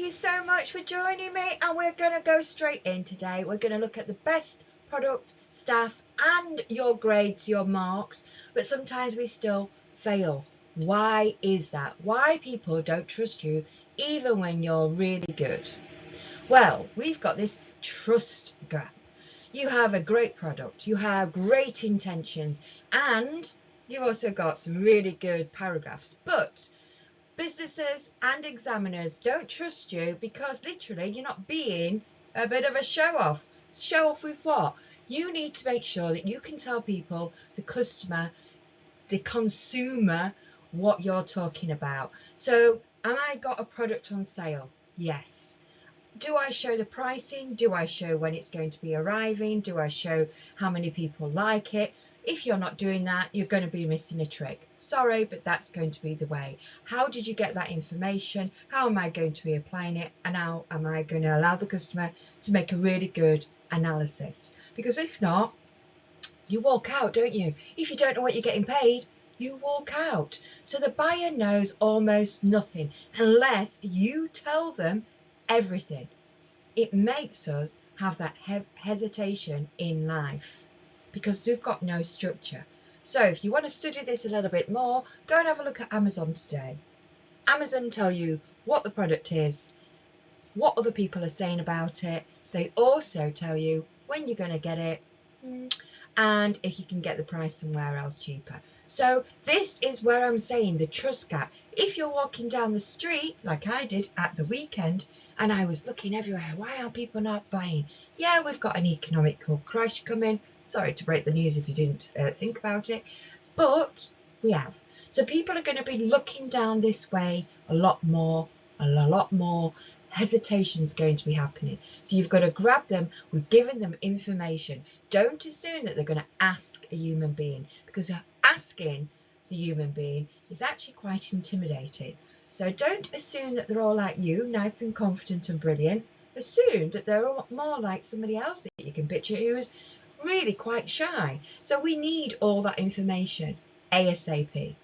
you so much for joining me, and we're going to go straight in today. We're going to look at the best product, staff and your grades, your marks, but sometimes we still fail. Why is that? Why people don't trust you even when you're really good? Well, we've got this trust gap. You have a great product, you have great intentions, and you've also got some really good paragraphs, but businesses and examiners don't trust you because literally you're not being a bit of a show off. Show off with what? You need to make sure that you can tell people, the customer, the consumer, what you're talking about. So, am I got a product on sale? Yes. Do I show the pricing? Do I show when it's going to be arriving? Do I show how many people like it? If you're not doing that, you're going to be missing a trick. Sorry, but that's going to be the way. How did you get that information? How am I going to be applying it? And how am I going to allow the customer to make a really good analysis? Because if not, you walk out, don't you? If you don't know what you're getting paid, you walk out. So the buyer knows almost nothing unless you tell them everything. It makes us have that hesitation in life because we've got no structure. So if you want to study this a little bit more, go and have a look at Amazon today. Amazon tell you what the product is, what other people are saying about it. They also tell you when you're going to get it, and if you can get the price somewhere else cheaper. So this is where I'm saying the trust gap. If you're walking down the street like I did at the weekend and I was looking everywhere, why are people not buying? Yeah, we've got an economical crash coming. Sorry to break the news if you didn't think about it, but we have. So people are going to be looking down this way a lot more. Hesitation's going to be happening. So you've got to grab them. We've given them information. Don't assume that they're going to ask a human being, because asking the human being is actually quite intimidating. So don't assume that they're all like you, nice and confident and brilliant. Assume that they're more like somebody else that you can picture who's really quite shy. So we need all that information ASAP.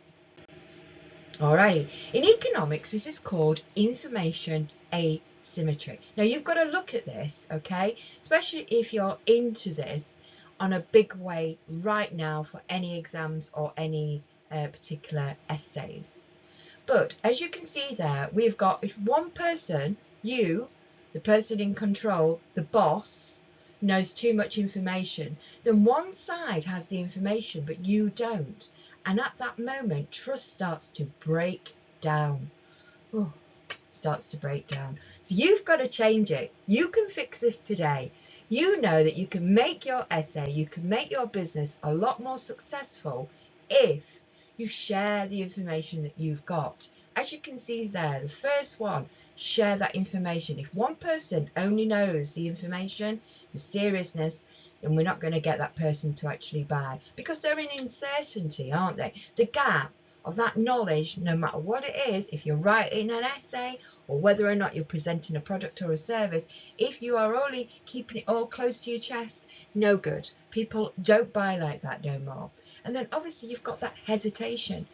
Alrighty, in economics, this is called information asymmetry. Now, you've got to look at this, okay, especially if you're into this on a big way right now for any exams or any particular essays. But as you can see there, we've got, if one person, you, the person in control, the boss, knows too much information, then one side has the information but you don't, and at that moment trust starts to break down. Starts to break down. So you've got to change it. You can fix this today. You know that you can make your essay, you can make your business a lot more successful if you share the information that you've got. As you can see there, the first one, share that information. If one person only knows the information, the seriousness, then we're not going to get that person to actually buy, because they're in uncertainty, aren't they? The gap of that knowledge, no matter what it is, if you're writing an essay or whether or not you're presenting a product or a service, if you are only keeping it all close to your chest, no good. People don't buy like that no more. And then obviously you've got that hesitation.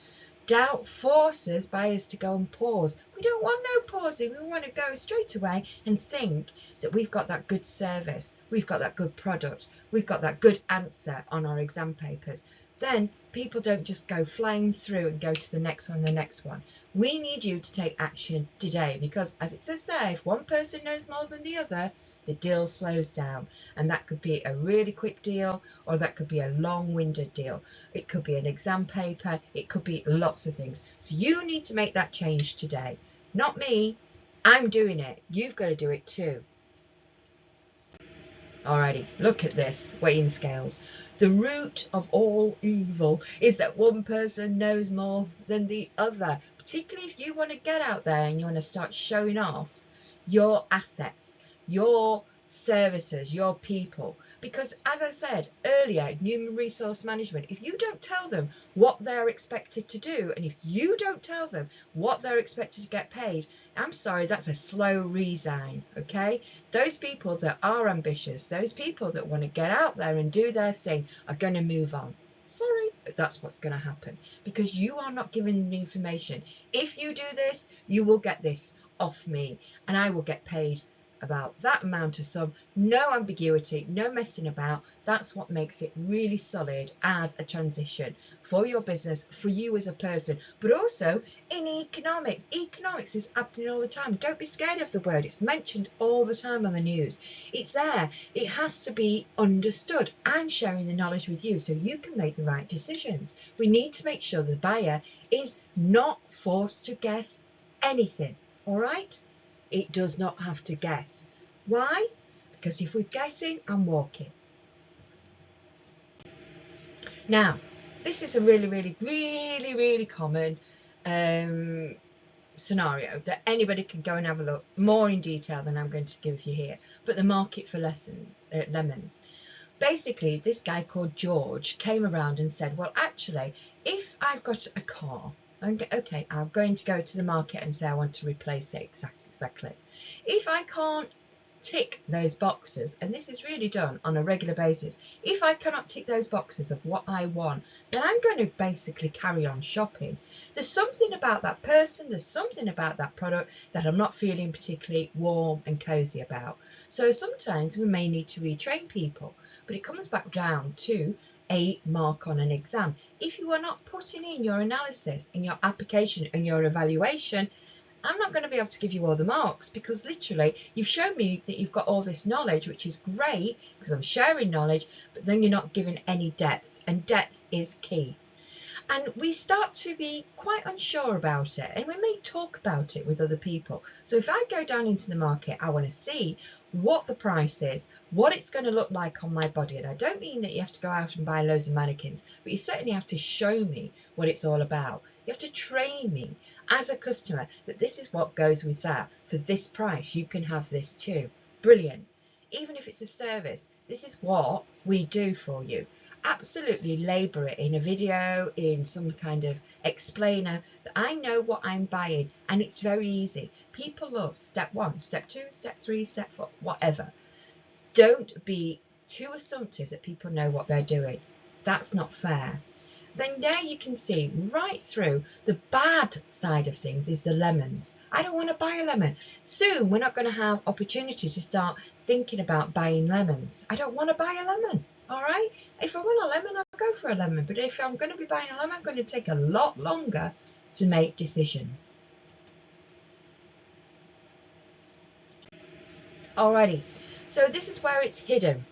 Doubt forces buyers to go and pause. We don't want no pausing. We want to go straight away and think that we've got that good service, we've got that good product, we've got that good answer on our exam papers. Then people don't just go flying through and go to the next one, the next one. We need you to take action today, because as it says there, if one person knows more than the other, the deal slows down. And that could be a really quick deal, or that could be a long-winded deal. It could be an exam paper. It could be lots of things. So you need to make that change today. Not me. I'm doing it. You've got to do it too. Alrighty, look at this, weighing scales. The root of all evil is that one person knows more than the other, particularly if you want to get out there and you want to start showing off your assets, your services, your people. Because as I said earlier, human resource management, if you don't tell them what they're expected to do, and if you don't tell them what they're expected to get paid, I'm sorry, that's a slow resign, okay? Those people that are ambitious, those people that want to get out there and do their thing are going to move on. Sorry, but that's what's going to happen because you are not given the information. If you do this, you will get this off me and I will get paid about that amount of sum. No ambiguity, no messing about. That's what makes it really solid as a transition for your business, for you as a person, but also in economics. Economics is happening all the time. Don't be scared of the word. It's mentioned all the time on the news. It's there. It has to be understood. I'm sharing the knowledge with you so you can make the right decisions. We need to make sure the buyer is not forced to guess anything. All right? It does not have to guess. Why? Because if we're guessing, I'm walking. Now, this is a really common scenario that anybody can go and have a look more in detail than I'm going to give you here. But the market for lemons. Basically, this guy called George came around and said, well, actually, if I've got a car, okay, I'm going to go to the market and say I want to replace it exactly. If I can't tick those boxes, and this is really done on a regular basis, if I cannot tick those boxes of what I want, then I'm going to basically carry on shopping. There's something about that person, there's something about that product that I'm not feeling particularly warm and cozy about. So sometimes we may need to retrain people, but it comes back down to a mark on an exam. If you are not putting in your analysis and your application and your evaluation, I'm not going to be able to give you all the marks because literally you've shown me that you've got all this knowledge, which is great because I'm sharing knowledge, but then you're not given any depth, and depth is key. And we start to be quite unsure about it, and we may talk about it with other people. So if I go down into the market, I want to see what the price is, what it's going to look like on my body. And I don't mean that you have to go out and buy loads of mannequins, but you certainly have to show me what it's all about. You have to train me as a customer that this is what goes with that. For this price, you can have this too. Brilliant. Even if it's a service, this is what we do for you. Absolutely labour it in a video, in some kind of explainer, that I know what I'm buying, and it's very easy. People love step 1, step 2, step 3, step 4, whatever. Don't be too assumptive that people know what they're doing. That's not fair. Then there you can see right through the bad side of things is the lemons. I don't want to buy a lemon. Soon we're not going to have opportunity to start thinking about buying lemons. I don't want to buy a lemon. All right. If I want a lemon, I'll go for a lemon. But if I'm going to be buying a lemon, I'm going to take a lot longer to make decisions. Alrighty. So this is where it's hidden.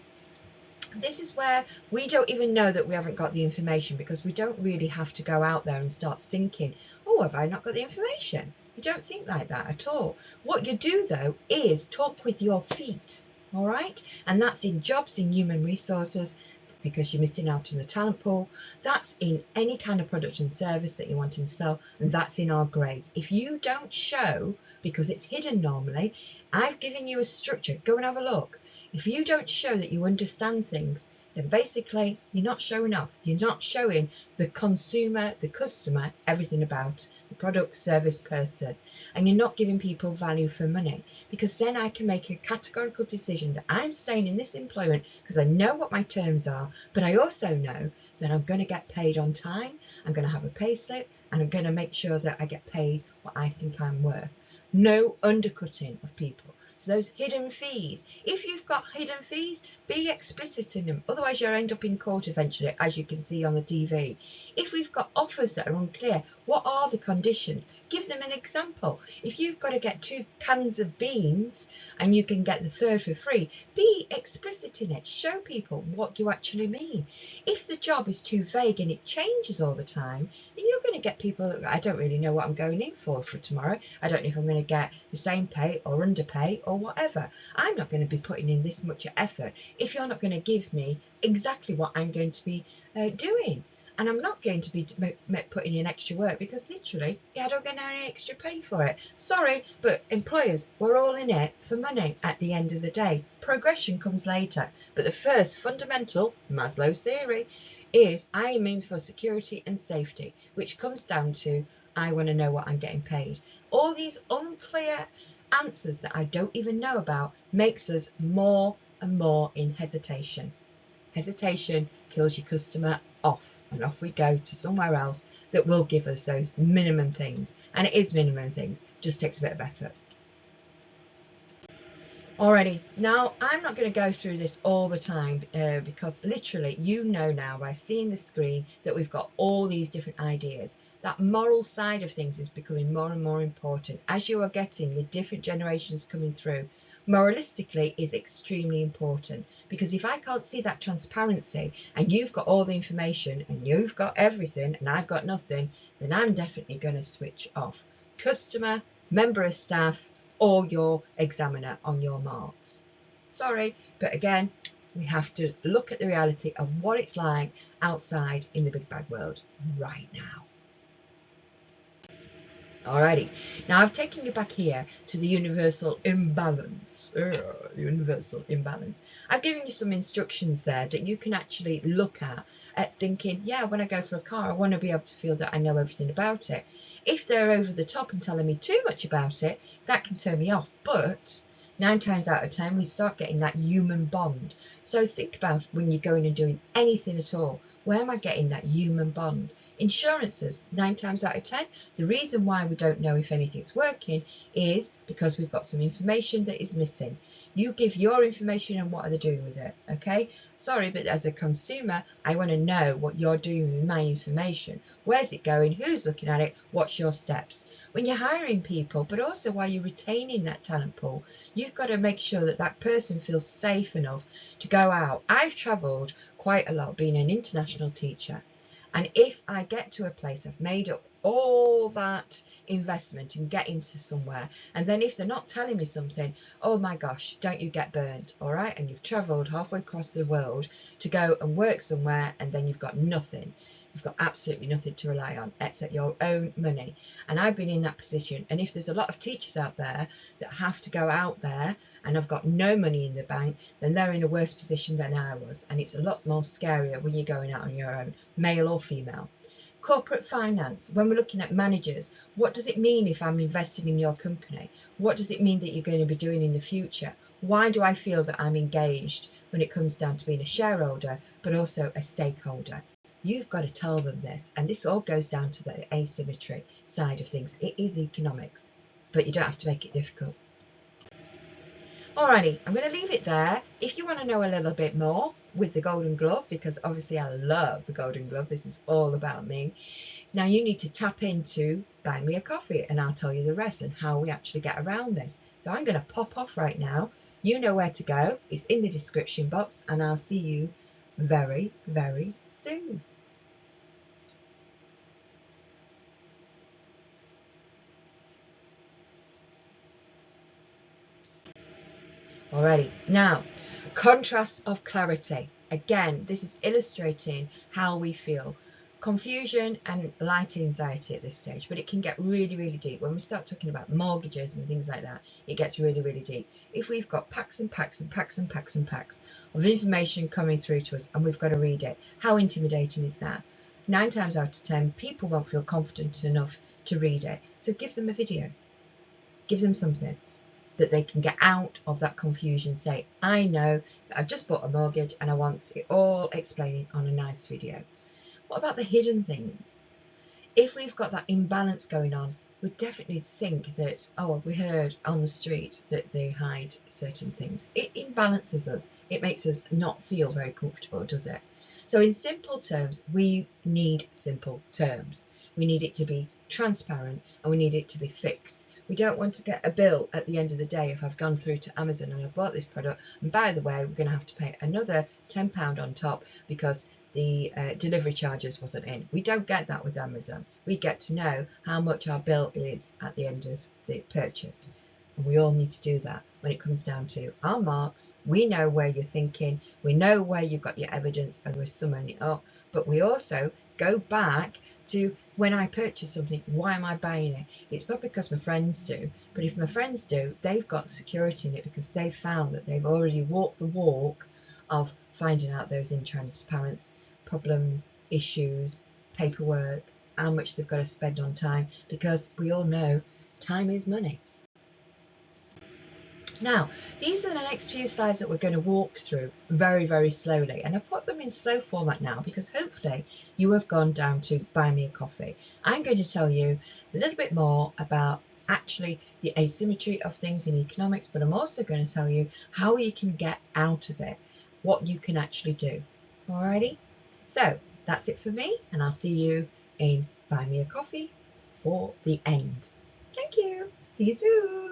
This is where we don't even know that we haven't got the information because we don't really have to go out there and start thinking, oh, have I not got the information? You don't think like that at all. What you do, though, is talk with your feet, all right? And that's in jobs, in human resources, because you're missing out on the talent pool. That's in any kind of product and service that you're wanting to sell, and that's in our grades. If you don't show, because it's hidden normally, I've given you a structure, go and have a look. If you don't show that you understand things, then basically you're not showing off. You're not showing the consumer, the customer, everything about the product, service, person. And you're not giving people value for money, because then I can make a categorical decision that I'm staying in this employment because I know what my terms are, but I also know that I'm going to get paid on time, I'm going to have a pay slip, and I'm going to make sure that I get paid what I think I'm worth. No undercutting of people. So those hidden fees, if you've got hidden fees, be explicit in them. Otherwise you'll end up in court eventually, as you can see on the TV. If we've got offers that are unclear, what are the conditions? Give them an example. If you've got to get 2 cans of beans and you can get the 3rd for free, be explicit in it. Show people what you actually mean. If the job is too vague and it changes all the time, then you're going to get people, I don't really know what I'm going in for tomorrow. I don't know if I'm going to get the same pay or underpay or whatever. I'm not going to be putting in this much effort if you're not going to give me exactly what I'm going to be doing. And I'm not going to be putting in extra work because literally I don't get any extra pay for it. Sorry, but employers, we're all in it for money at the end of the day. Progression comes later. But the first fundamental, Maslow's theory, is I am in for security and safety, which comes down to I want to know what I'm getting paid. All these unclear answers that I don't even know about makes us more and more in hesitation. Hesitation kills your customer off, and off we go to somewhere else that will give us those minimum things. And it is minimum things, just takes a bit of effort. Alrighty, now I'm not going to go through this all the time because literally you know now by seeing the screen that we've got all these different ideas. That moral side of things is becoming more and more important as you are getting the different generations coming through. Moralistically is extremely important, because if I can't see that transparency and you've got all the information and you've got everything and I've got nothing, then I'm definitely going to switch off. Customer, member of staff, or your examiner on your marks. Sorry, but again, we have to look at the reality of what it's like outside in the big bad world right now. Alrighty, now I've taken you back here to the universal imbalance. The universal imbalance. I've given you some instructions there that you can actually look at thinking, yeah, when I go for a car, I want to be able to feel that I know everything about it. If they're over the top and telling me too much about it, that can turn me off. But 9 times out of 10, we start getting that human bond. So think about when you're going and doing anything at all. Where am I getting that human bond? Insurances, 9 times out of 10, the reason why we don't know if anything's working is because we've got some information that is missing. You give your information and what are they doing with it, okay? Sorry, but as a consumer, I want to know what you're doing with my information. Where's it going? Who's looking at it? What's your steps? When you're hiring people, but also while you're retaining that talent pool, you've got to make sure that that person feels safe enough to go out. I've travelled quite a lot being an international teacher. And if I get to a place, I've made up all that investment in getting to somewhere, and then if they're not telling me something, oh my gosh, don't you get burnt, all right? And you've travelled halfway across the world to go and work somewhere, and then you've got nothing. You've got absolutely nothing to rely on except your own money. And I've been in that position. And if there's a lot of teachers out there that have to go out there and have got no money in the bank, then they're in a worse position than I was. And it's a lot more scarier when you're going out on your own, male or female. Corporate finance, when we're looking at managers, what does it mean if I'm investing in your company? What does it mean that you're going to be doing in the future? Why do I feel that I'm engaged when it comes down to being a shareholder, but also a stakeholder? You've got to tell them this, and this all goes down to the asymmetry side of things. It is economics, but you don't have to make it difficult. Alrighty, I'm going to leave it there. If you want to know a little bit more with the Golden Glove, because obviously I love the Golden Glove, this is all about me. Now you need to tap into Buy Me a Coffee, and I'll tell you the rest and how we actually get around this. So I'm going to pop off right now. You know where to go. It's in the description box, and I'll see you very, very soon. Alrighty, now contrast of clarity. Again, this is illustrating how we feel. Confusion and light anxiety at this stage, but it can get really, really deep. When we start talking about mortgages and things like that, it gets really, really deep. If we've got packs and packs and packs and packs and packs of information coming through to us and we've got to read it, how intimidating is that? 9 times out of 10, people won't feel confident enough to read it. So give them a video. Give them something that they can get out of that confusion. Say, I know that I've just bought a mortgage and I want it all explaining on a nice video. What about the hidden things? If we've got that imbalance going on, we definitely think that, oh, we heard on the street that they hide certain things. It imbalances us. It makes us not feel very comfortable, does it? So in simple terms, we need simple terms. We need it to be transparent and we need it to be fixed. We don't want to get a bill at the end of the day if I've gone through to Amazon and I've bought this product, and by the way, we're going to have to pay another £10 on top because the delivery charges wasn't in. We don't get that with Amazon. We get to know how much our bill is at the end of the purchase. And we all need to do that when it comes down to our marks. We know where you're thinking, we know where you've got your evidence, and we're summing it up. But we also go back to when I purchase something, why am I buying it? It's not because my friends do, but if my friends do, they've got security in it because they've found that they've already walked the walk of finding out those intransparent problems, issues, paperwork, how much they've got to spend on time, because we all know time is money. Now, these are the next few slides that we're going to walk through very, very slowly. And I've put them in slow format now because hopefully you have gone down to buy me a coffee. I'm going to tell you a little bit more about actually the asymmetry of things in economics, but I'm also going to tell you how you can get out of it, what you can actually do. Alrighty? So that's it for me, and I'll see you in Buy Me a Coffee for the end. Thank you. See you soon.